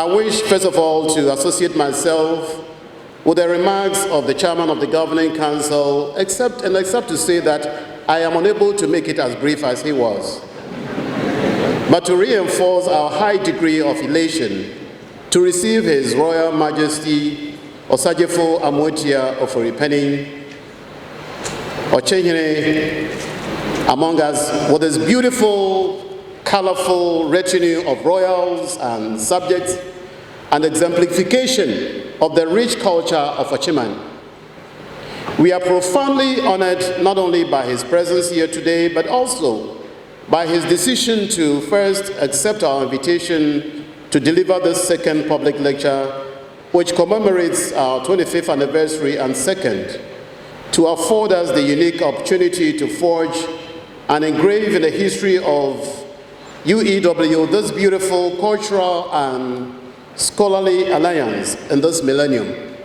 I wish, first of all, to associate myself with the remarks of the Chairman of the Governing Council, except to say that I am unable to make it as brief as he was, but to reinforce our high degree of elation to receive His Royal Majesty Osagyefo Amoatia Ofori Panin, Okyenhene, among us with this beautiful, colorful retinue of royals and subjects, and exemplification of the rich culture of Okyenhe. We are profoundly honored not only by his presence here today, but also by his decision to first accept our invitation to deliver this second public lecture, which commemorates our 25th anniversary, and second, to afford us the unique opportunity to forge and engrave in the history of UEW this beautiful cultural and scholarly alliance in this millennium.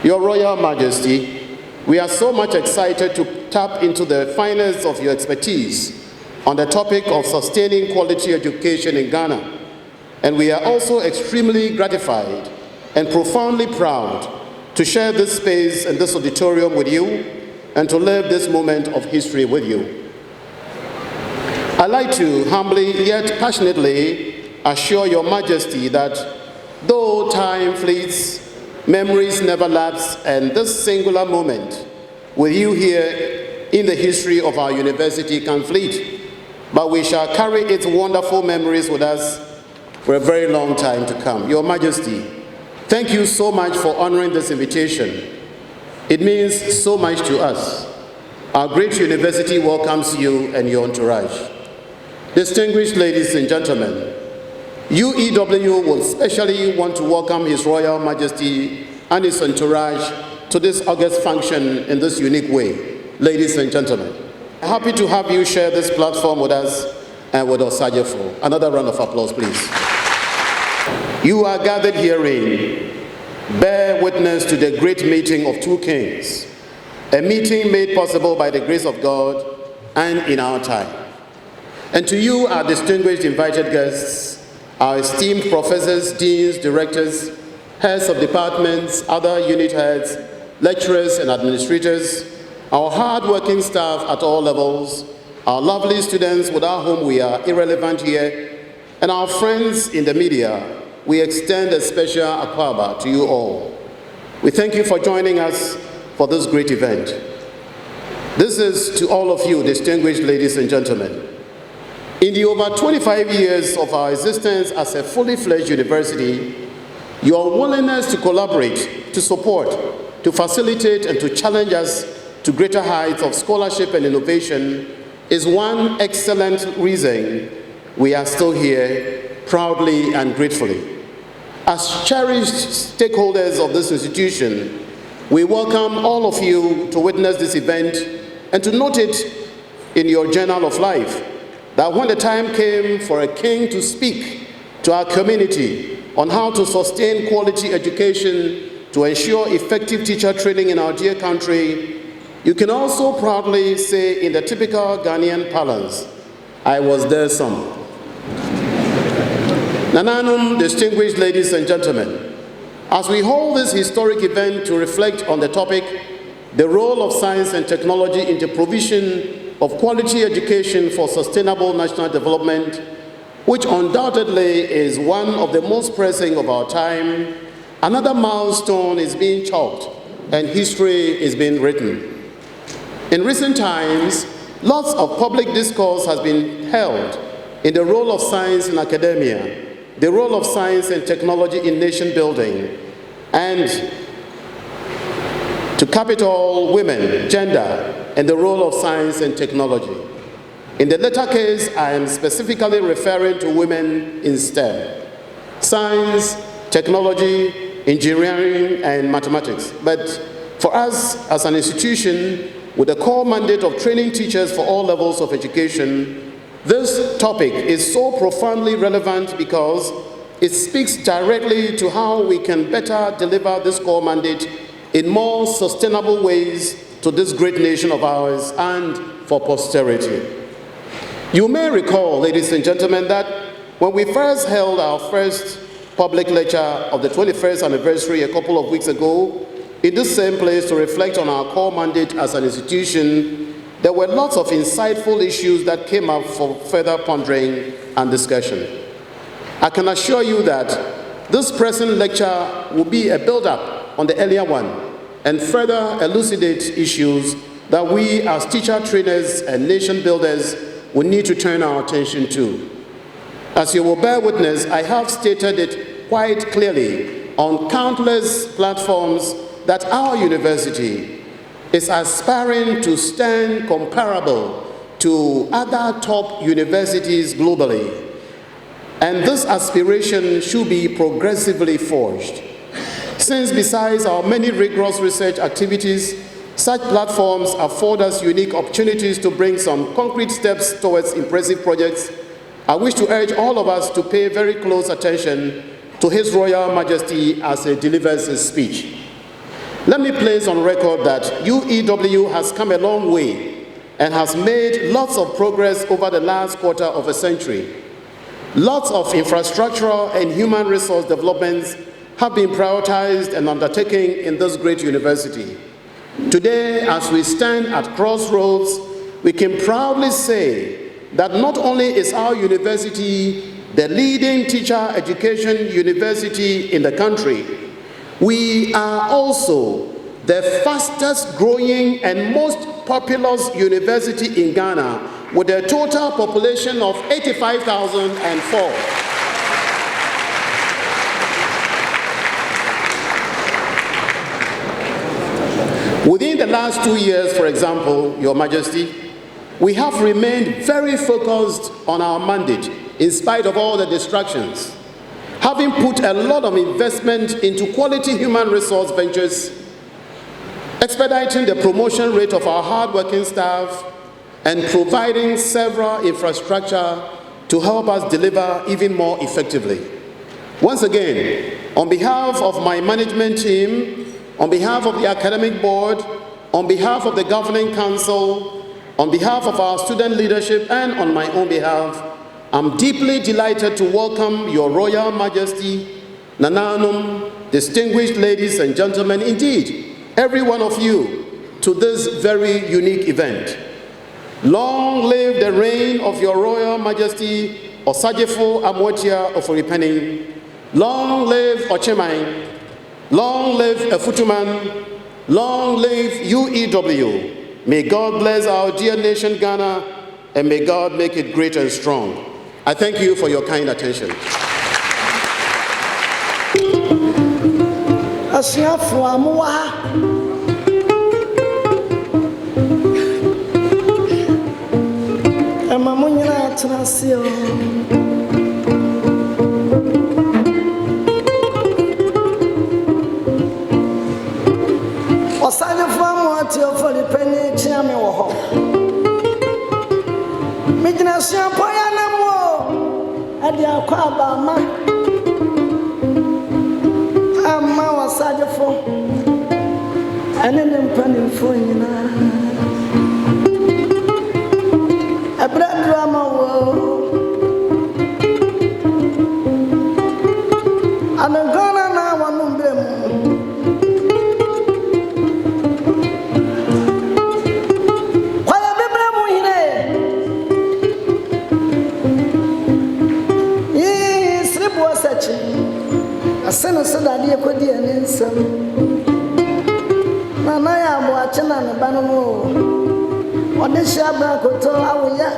Your Royal Majesty, we are so much excited to tap into the finest of your expertise on the topic of sustaining quality education in Ghana. And we are also extremely gratified and profoundly proud to share this space and this auditorium with you and to live this moment of history with you. I'd like to humbly yet passionately assure Your Majesty that though time fleets, memories never lapse, and this singular moment with you here in the history of our university can fleet, but we shall carry its wonderful memories with us for a very long time to come. Your Majesty, thank you so much for honoring this invitation. It means so much to us. Our great university welcomes you and your entourage. Distinguished ladies and gentlemen, UEW will especially want to welcome His Royal Majesty and his entourage to this august function in this unique way. Ladies and gentlemen, happy to have you share this platform with us and with Osagyefo. Another round of applause, please. You are gathered herein, bear witness to the great meeting of two kings, a meeting made possible by the grace of God and in our time. And to you, our distinguished invited guests, our esteemed professors, deans, directors, heads of departments, other unit heads, lecturers and administrators, our hard-working staff at all levels, our lovely students without whom we are irrelevant here, and our friends in the media, we extend a special akwaba to you all. We thank you for joining us for this great event. This is to all of you, distinguished ladies and gentlemen. In the over 25 years of our existence as a fully fledged university, your willingness to collaborate, to support, to facilitate, and to challenge us to greater heights of scholarship and innovation is one excellent reason we are still here, proudly and gratefully. As cherished stakeholders of this institution, we welcome all of you to witness this event and to note it in your journal of life, that when the time came for a king to speak to our community on how to sustain quality education to ensure effective teacher training in our dear country, you can also proudly say in the typical Ghanaian parlance, I was there some. Nananum, distinguished ladies and gentlemen, as we hold this historic event to reflect on the topic, the role of science and technology in the provision of quality education for sustainable national development, which undoubtedly is one of the most pressing of our time, another milestone is being chalked and history is being written. In recent times, lots of public discourse has been held in the role of science in academia, the role of science and technology in nation building, and to capital women, gender, and the role of science and technology. In the latter case, I am specifically referring to women in STEM, science, technology, engineering, and mathematics. But for us as an institution with a core mandate of training teachers for all levels of education, this topic is so profoundly relevant because it speaks directly to how we can better deliver this core mandate in more sustainable ways to this great nation of ours and for posterity. You may recall, ladies and gentlemen, that when we first held our first public lecture of the 21st anniversary a couple of weeks ago, in this same place to reflect on our core mandate as an institution, there were lots of insightful issues that came up for further pondering and discussion. I can assure you that this present lecture will be a build-up on the earlier one and further elucidate issues that we as teacher trainers and nation builders will need to turn our attention to. As you will bear witness, I have stated it quite clearly on countless platforms that our university is aspiring to stand comparable to other top universities globally. And this aspiration should be progressively forged. Since besides our many rigorous research activities, such platforms afford us unique opportunities to bring some concrete steps towards impressive projects, I wish to urge all of us to pay very close attention to His Royal Majesty as he delivers his speech. Let me place on record that UEW has come a long way and has made lots of progress over the last quarter of a century. Lots of infrastructural and human resource developments have been prioritized and undertaken in this great university. Today, as we stand at crossroads, we can proudly say that not only is our university the leading teacher education university in the country, we are also the fastest growing and most populous university in Ghana with a total population of 85,004. Within the last 2 years, for example, Your Majesty, we have remained very focused on our mandate in spite of all the distractions, having put a lot of investment into quality human resource ventures, expediting the promotion rate of our hard-working staff, and providing several infrastructure to help us deliver even more effectively. Once again, on behalf of my management team, on behalf of the academic board, on behalf of the governing council, on behalf of our student leadership, and on my own behalf, I'm deeply delighted to welcome Your Royal Majesty, Nananum, distinguished ladies and gentlemen, indeed, every one of you, to this very unique event. Long live the reign of Your Royal Majesty, Osagyefo Amoatia Ofori Panin. Long live Okyenhe. Long live Efutuman. Long live UEW. May God bless our dear nation Ghana, and may God make it great and strong. I thank you for your kind attention. Osagyefo Ofori Panin chiame wo ho. Mijinasua poya na mo ade akwa abama. Amma Osagyefo ene ne mpanimfo nyina. Abra drama wo. Anagona na wanumbre mu. Asena sadade ekodi ensam na na ya Amoatia na ne ba no mo ode hia bra koto awoya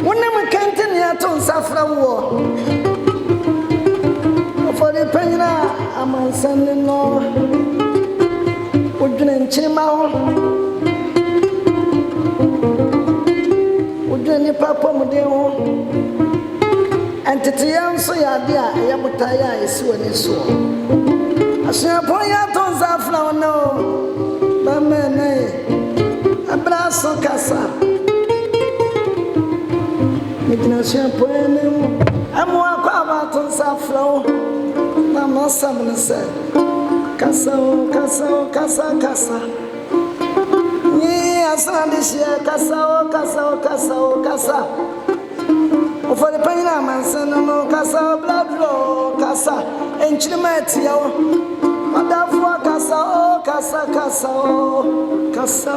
wonem kente ne ato nsafra wo Ofori Panin amansan no odwene nchima ho odwene papa mude ho Entitiam so ya dia yabutaya esiwani so Ashapo ya tonza fla no bamene abraço kasa Midna shapo ene amo akwa ba tonza fla na nossa mnese kasa ni asandi shia kasa Ofori Panin Amansan, Casa, blood row, Casa, and Chilimatio. Madafua Casa, oh, Casa, Casa, oh, Casa.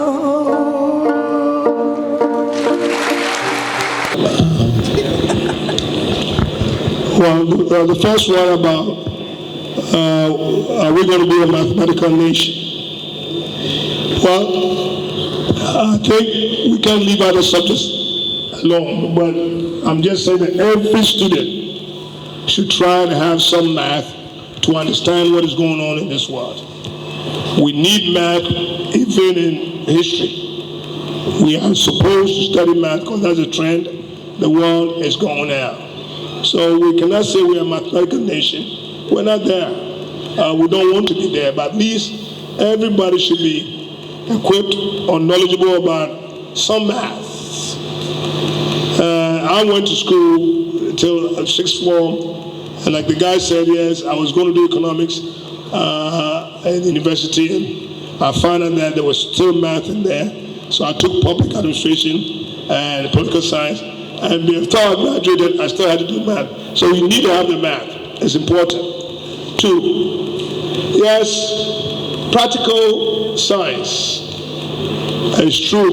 Well, the first one about are we going to be a mathematical nation? Well, I think we can't leave other subjects alone, but I'm just saying that every student should try to have some math to understand what is going on in this world. We need math even in history. We are supposed to study math because that's a trend the world is going now. So we cannot say we are a mathematical nation. We're not there. We don't want to be there, but at least everybody should be equipped or knowledgeable about some math. I went to school till sixth form, and like the guy said, yes, I was going to do economics at the university, and I found out that there was still math in there. So I took public administration and political science, and before I graduated, I still had to do math. So you need to have the math. It's important. 2, yes, practical science. It's true.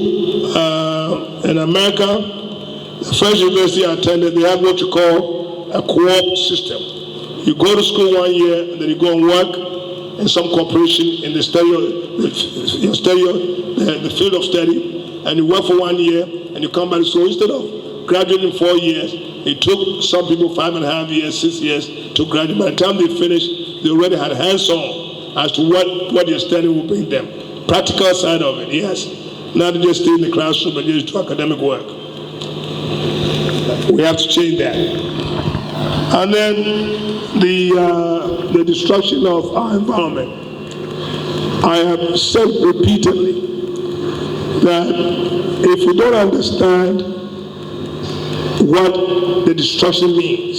In America, the first university I attended, they have what you call a co-op system. You go to school 1 year, and then you go and work in some corporation in the field of study, and you work for 1 year, and you come back to school. Instead of graduating in 4 years, it took some people 5.5 years, 6 years to graduate. By the time they finished, they already had hands-on as to what their study will bring them. Practical side of it, yes. Not to just stay in the classroom and just do academic work. We have to change that. And then the destruction of our environment. I have said repeatedly that if we don't understand what the destruction means,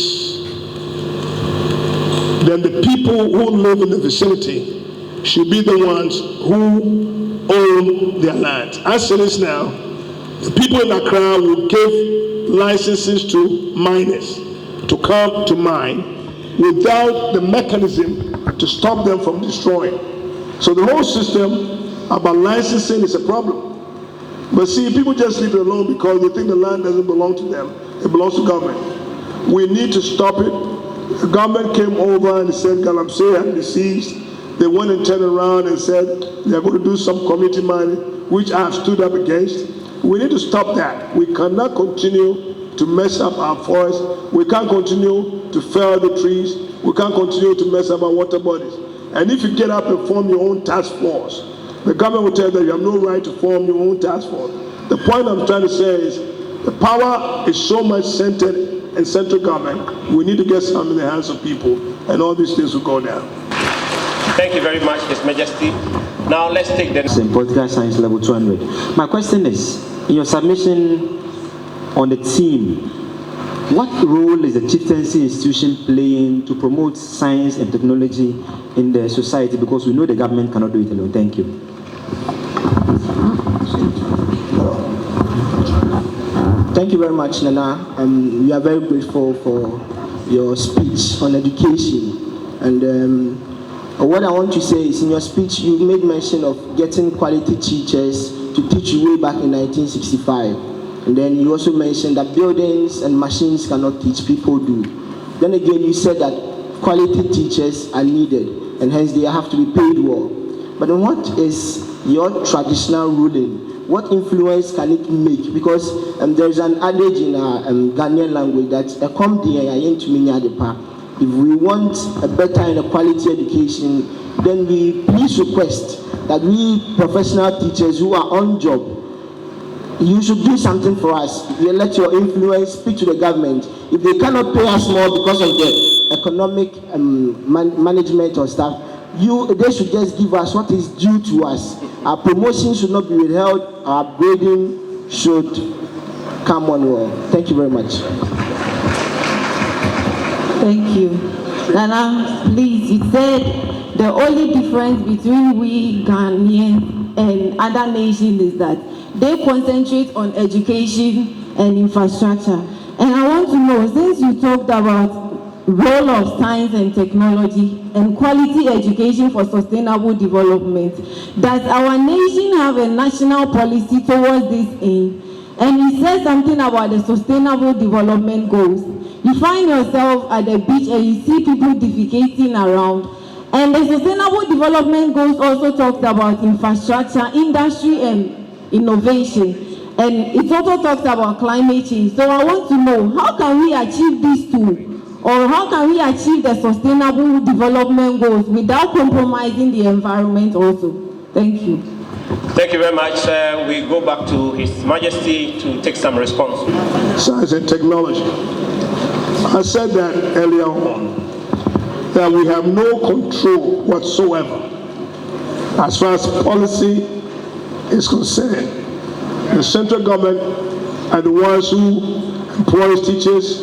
then the people who live in the vicinity should be the ones who own their land. As it is now, the people in Accra will give licenses to miners to come to mine without the mechanism to stop them from destroying. So the whole system about licensing is a problem. But see, people just leave it alone because they think the land doesn't belong to them. It belongs to government. We need to stop it. The government came over and said Galamsey had deceased. They went and turned around and said they're going to do some community mining, which I have stood up against. We need to stop that. We cannot continue to mess up our forests. We can't continue to fell the trees. We can't continue to mess up our water bodies. And if you get up and form your own task force, the government will tell you that you have no right to form your own task force. The point I'm trying to say is the power is so much centered in central government. We need to get some in the hands of people, and all these things will go down. Thank you very much, His Majesty. Now let's take the in political science level 200. My question is, in your submission on the theme, what role is the chieftaincy institution playing to promote science and technology in the society? Because we know the government cannot do it alone. Thank you. Thank you very much, Nana. We are very grateful for your speech on education. And what I want to say is, in your speech, you made mention of getting quality teachers to teach you way back in 1965. And then you also mentioned that buildings and machines cannot teach, people do. Then again, you said that quality teachers are needed, and hence they have to be paid well. But then what is your traditional ruling? What influence can it make? Because there's an adage in our Ghanaian language that if we want a better and a quality education, then we please request that we professional teachers who are on job, you should do something for us. You let your influence speak to the government. If they cannot pay us more because of the economic management or stuff, they should just give us what is due to us. Our promotion should not be withheld. Our grading should come on well. Thank you very much. Thank you. Nana, please, you said the only difference between we Ghanaians and other nations is that they concentrate on education and infrastructure. And I want to know, since you talked about role of science and technology and quality education for sustainable development, does our nation have a national policy towards this aim? And you said something about the sustainable development goals. You find yourself at the beach and you see people defecating around. And the sustainable development goals also talked about infrastructure, industry, and innovation. And it also talks about climate change. So I want to know, how can we achieve these two? Or how can we achieve the sustainable development goals without compromising the environment also? Thank you. Thank you very much. We go back to His Majesty to take some response. Science and technology. I said that earlier on, that we have no control whatsoever as far as policy is concerned. The central government are the ones who employ teachers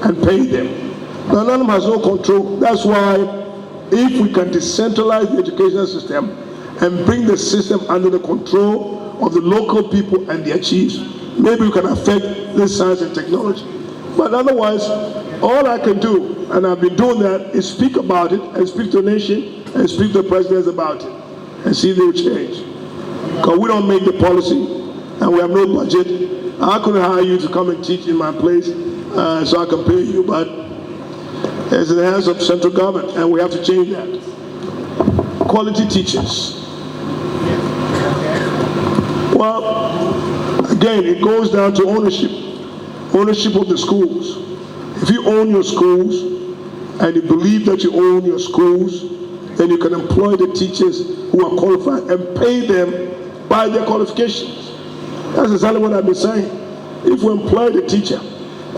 and pay them. Now, none of them has no control. That's why if we can decentralize the educational system and bring the system under the control of the local people and their chiefs, maybe we can affect this science and technology. But otherwise, all I can do, and I've been doing that, is speak about it and speak to the nation and speak to the presidents about it and see if they will change. Because we don't make the policy and we have no budget. I couldn't hire you to come and teach in my place so I can pay you, but it's in the hands of central government, and we have to change that. Quality teachers. Well, again, it goes down to ownership. Ownership of the schools. If you own your schools, and you believe that you own your schools, then you can employ the teachers who are qualified and pay them by their qualifications. That's exactly what I've been saying. If we employ the teacher,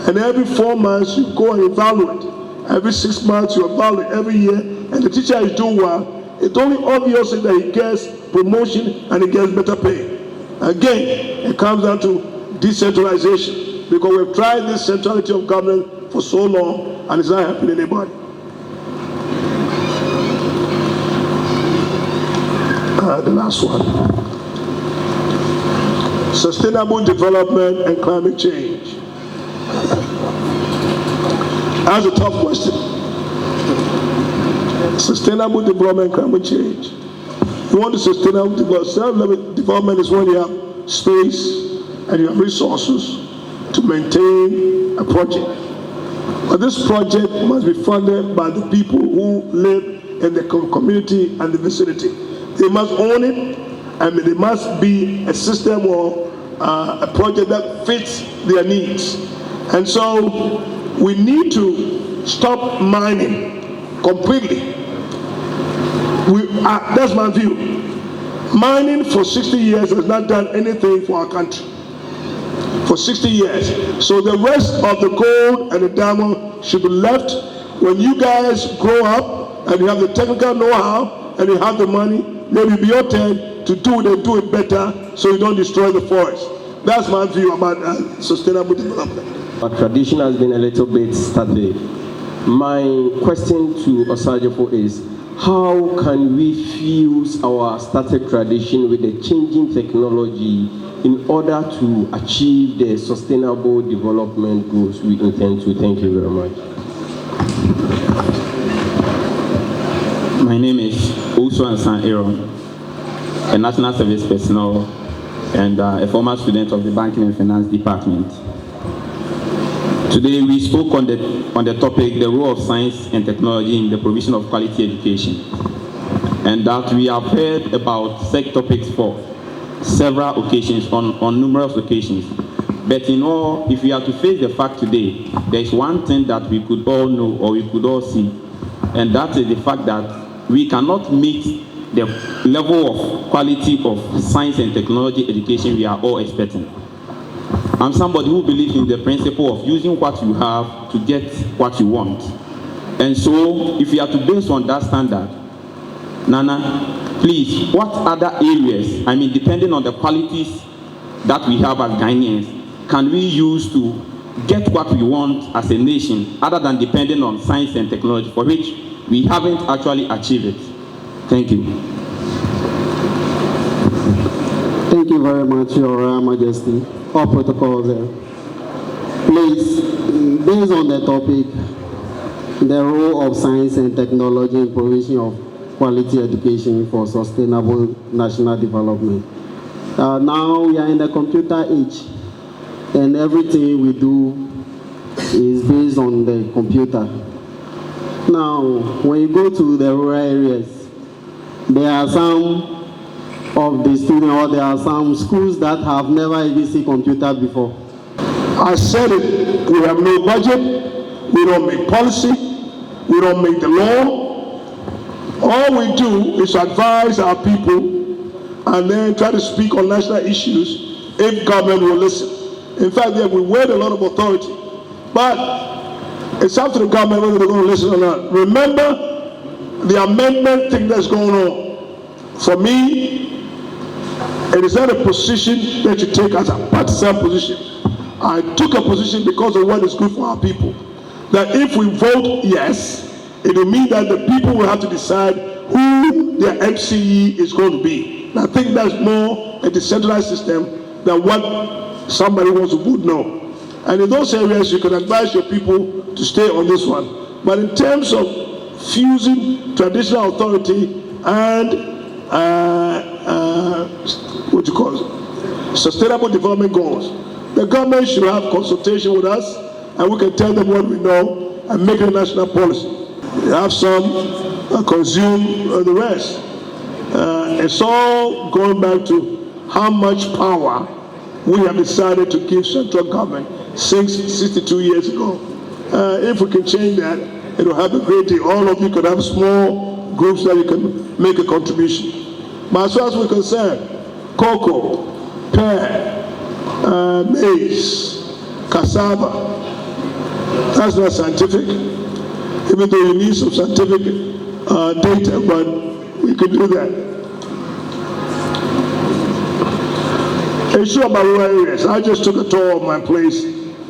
and every 4 months you go and evaluate, every 6 months you evaluate, every year, and the teacher is doing well, it's only obvious that he gets promotion and he gets better pay. Again, it comes down to decentralization, because we've tried this centrality of government for so long and it's not helping anybody. The last one. Sustainable development and climate change. That's a tough question. Sustainable development and climate change. You want the sustainable development. Sustainable development is when you have space and you have resources to maintain a project. But this project must be funded by the people who live in the community and the vicinity. They must own it, and there must be a system or a project that fits their needs. And so we need to stop mining completely. That's my view. Mining for 60 years has not done anything for our country. For 60 years. So the rest of the gold and the diamond should be left when you guys grow up and you have the technical know-how and you have the money. Maybe be your turn to do it and do it better so you don't destroy the forest. That's my view about sustainable development. Our tradition has been a little bit studied. My question to Osagyefo is, how can we fuse our started tradition with the changing technology in order to achieve the sustainable development goals we intend to? Thank you very much. My name is Aaron, a national service personnel and a former student of the Banking and Finance Department. Today we spoke on the topic, the role of science and technology in the provision of quality education, and that we have heard about such topics for several occasions, on numerous occasions. But in all, if we are to face the fact today, there is one thing that we could all know or we could all see, and that is the fact that we cannot meet the level of quality of science and technology education we are all expecting. I'm somebody who believes in the principle of using what you have to get what you want. And so, if you are to base on that standard, Nana, please, what other areas, depending on the qualities that we have as Ghanaians, can we use to get what we want as a nation, other than depending on science and technology, for which we haven't actually achieved it? Thank you. Thank you very much, Your Royal Majesty. All protocols there. Please, Based on the topic, the role of science and technology in provision of quality education for sustainable national development. Now we are in the computer age, and everything we do is based on the computer. Now, when you go to the rural areas, there are some of the students, or there are some schools that have never even seen computer before. I said it, we have no budget, we don't make policy, we don't make the law. All we do is advise our people and then try to speak on national issues if government will listen. In fact, yeah, we wield a lot of authority, but it's up to the government whether they're going to listen or not. Remember the amendment thing that's going on. For me, it is not a position that you take as a partisan position. I took a position because of what is good for our people. That if we vote yes, it will mean that the people will have to decide who their MCE is going to be. And I think that's more a decentralized system than what somebody wants to vote no. And in those areas, you can advise your people to stay on this one. But in terms of fusing traditional authority and what you call it, sustainable development goals, the government should have consultation with us, and we can tell them what we know and make a national policy. You have some consume the rest. It's all going back to how much power we have decided to give central government since 62 years ago. If we can change that, it will have a great deal. All of you could have small groups that you can make a contribution. But as far as we're concerned, cocoa, pear, maize, cassava, that's not scientific, even though you need some scientific data, but we can do that. Issue about rural areas. I just took a tour of my place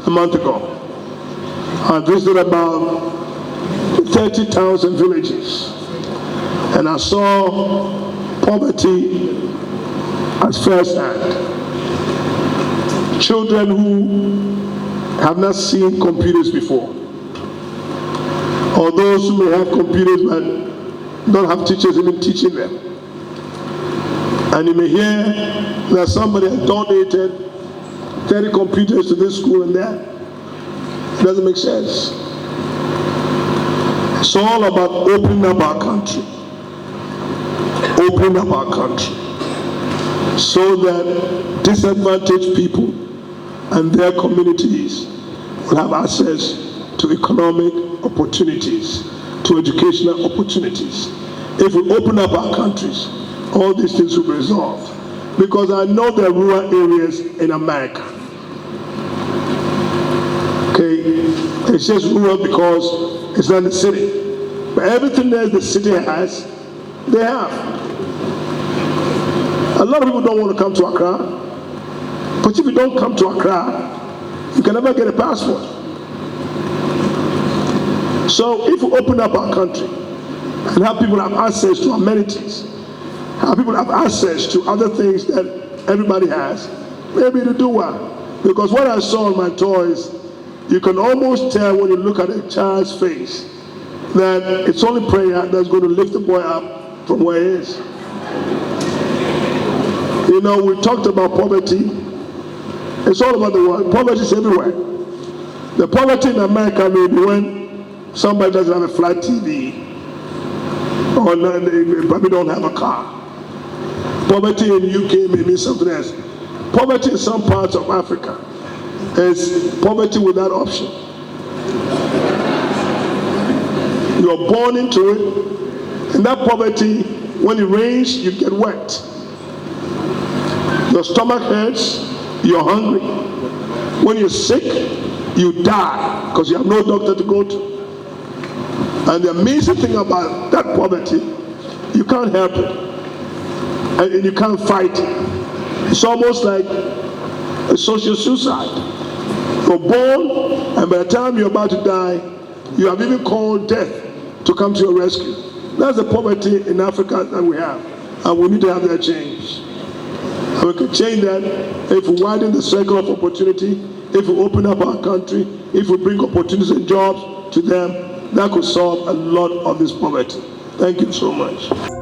a month ago. I visited about 30 towns and villages, and I saw poverty at first hand. Children who have not seen computers before, or those who may have computers but don't have teachers even teaching them. And you may hear that somebody has donated 30 computers to this school and that. It doesn't make sense. It's all about opening up our country. Opening up our country so that disadvantaged people and their communities will have access to economic opportunities, to educational opportunities. If we open up our countries, all these things will be resolved. Because I know there are rural areas in America. Okay, it's just rural because it's not the city. But everything that the city has, they have. A lot of people don't want to come to Accra. But if you don't come to Accra, you can never get a passport. So if we open up our country and have people have access to amenities, have people have access to other things that everybody has, maybe to do well. Because what I saw on my tour is, you can almost tell when you look at a child's face that it's only prayer that's going to lift the boy up from where he is. You know, we talked about poverty. It's all about the world. Poverty is everywhere. The poverty in America may be when somebody doesn't have a flat TV, or they probably don't have a car. Poverty in the UK may mean something else. Poverty in some parts of Africa is poverty without option. You are born into it, and that poverty, when it rains, you get wet. Your stomach hurts, you're hungry. When you're sick, you die because you have no doctor to go to. And the amazing thing about that poverty, you can't help it. And you can't fight it. It's almost like a social suicide. You're born, and by the time you're about to die, you have even called death to come to your rescue. That's the poverty in Africa that we have. And we need to have that change. And we can change that if we widen the circle of opportunity if we open up our country, if we bring opportunities and jobs to them, that could solve a lot of this poverty. Thank you so much.